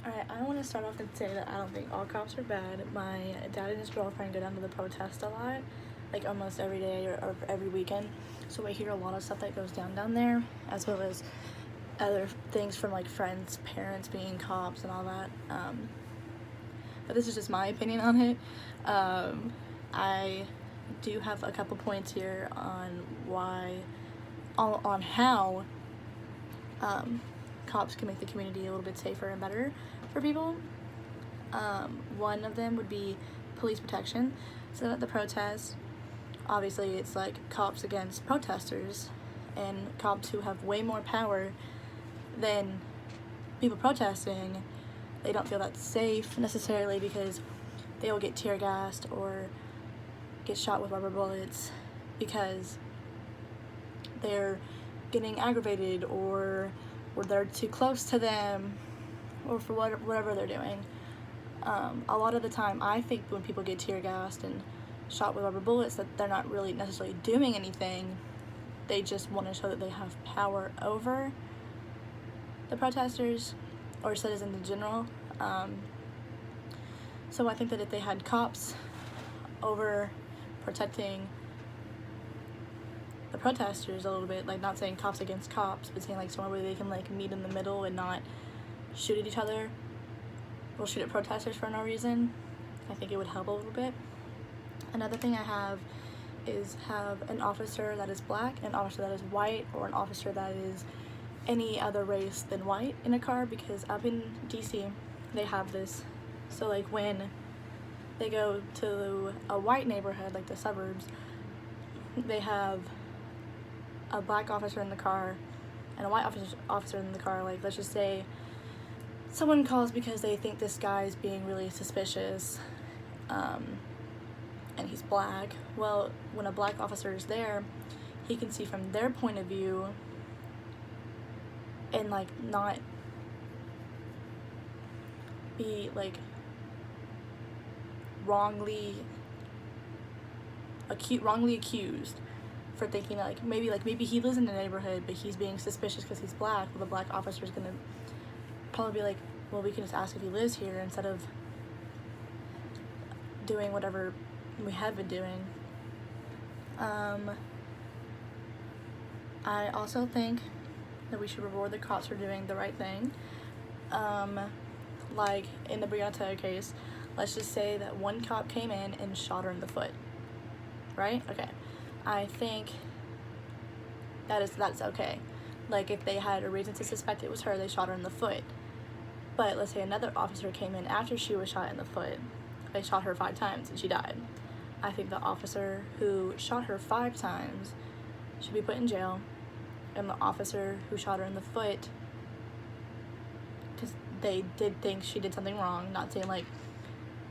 Alright, I want to start off and say that I don't think all cops are bad. My dad and his girlfriend go down to the protest a lot, like almost every day or every weekend. So I hear a lot of stuff that goes down there, as well as other things from like friends, parents being cops and all that. But this is just my opinion on it. I do have a couple points here on how cops can make the community a little bit safer and better for people. One of them would be police protection. So at the protest, obviously it's like cops against protesters, and cops who have way more power than people protesting, they don't feel that safe necessarily because they will get tear gassed or get shot with rubber bullets because they're getting aggravated or they're too close to them or for whatever they're doing. A lot of the time I think when people get tear gassed and shot with rubber bullets that they're not really necessarily doing anything. They just want to show that they have power over the protesters or citizens in general. So I think that if they had cops over protecting the protesters a little bit, like not saying cops against cops, but saying like somewhere where they can like meet in the middle and not shoot at each other or shoot at protesters for no reason, I think it would help a little bit. Another thing I have is have an officer that is black, an officer that is white, or an officer that is any other race than white in a car, because up in DC they have this. So like when they go to a white neighborhood, like the suburbs, they have a black officer in the car and a white officer in the car. Like let's just say someone calls because they think this guy's being really suspicious, and he's black. Well, when a black officer is there, he can see from their point of view and like not be like wrongly accused for thinking that maybe he lives in the neighborhood but he's being suspicious because he's black. Well, the black officer is gonna probably be like, well, we can just ask if he lives here instead of doing whatever we have been doing. I also think that we should reward the cops for doing the right thing. Like in the Breonna Taylor case, let's just say that one cop came in and shot her in the foot, right? Okay, I think that's okay. Like if they had a reason to suspect it was her, they shot her in the foot. But let's say another officer came in after she was shot in the foot. They shot her 5 times and she died. I think the officer who shot her 5 times should be put in jail, and the officer who shot her in the foot, because they did think she did something wrong, not saying like,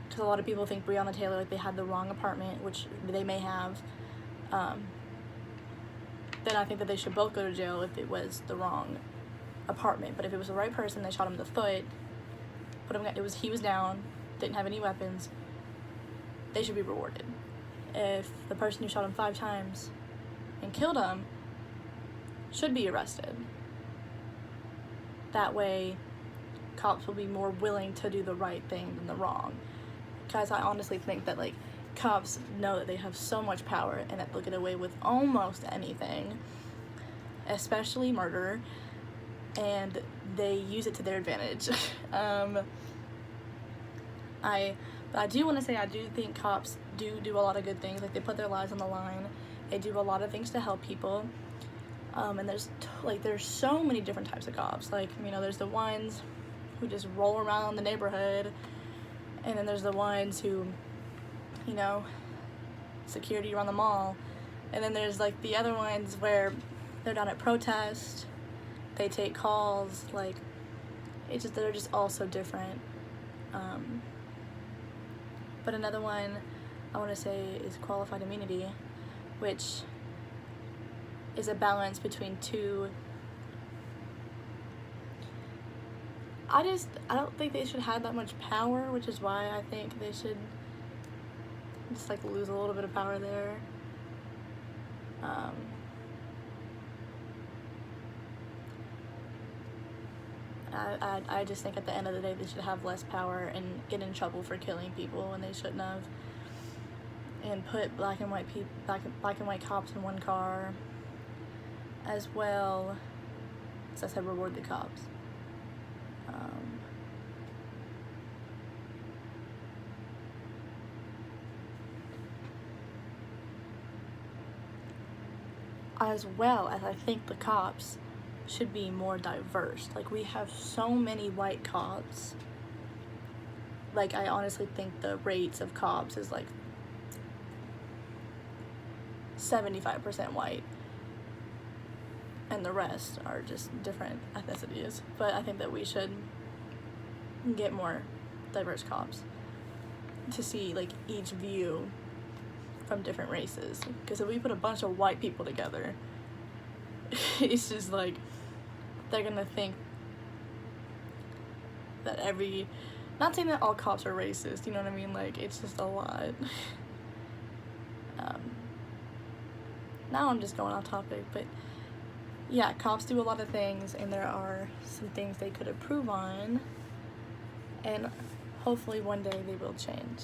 because a lot of people think Breonna Taylor, like they had the wrong apartment, which they may have, then I think that they should both go to jail if it was the wrong apartment. But if it was the right person, they shot him in the foot, he was down, didn't have any weapons, they should be rewarded. If the person who shot him 5 times and killed him should be arrested, that way cops will be more willing to do the right thing than the wrong. Because I honestly think that like cops know that they have so much power and that they'll get away with almost anything, especially murder, and they use it to their advantage. But I do want to say I do think cops do a lot of good things. Like they put their lives on the line. They do a lot of things to help people. And there's so many different types of cops. Like, you know, there's the ones who just roll around the neighborhood, and then there's the ones who, you know, security around the mall, and then there's like the other ones where they're down at protest, they take calls. Like they're just all so different. But another one I want to say is qualified immunity, which is a balance between two. I don't think they should have that much power, which is why I think they should just like lose a little bit of power there. I just think at the end of the day they should have less power and get in trouble for killing people when they shouldn't have, and put black and white cops in one car, as well as I said, reward the cops. As well as I think the cops should be more diverse. Like, we have so many white cops. Like, I honestly think the rates of cops is like 75% white, and the rest are just different ethnicities. But I think that we should get more diverse cops to see like each view from different races, because if we put a bunch of white people together, it's just like they're gonna think that not saying that all cops are racist, you know what I mean, like it's just a lot. Now I'm just going off topic, but yeah, cops do a lot of things, and there are some things they could improve on, and hopefully one day they will change.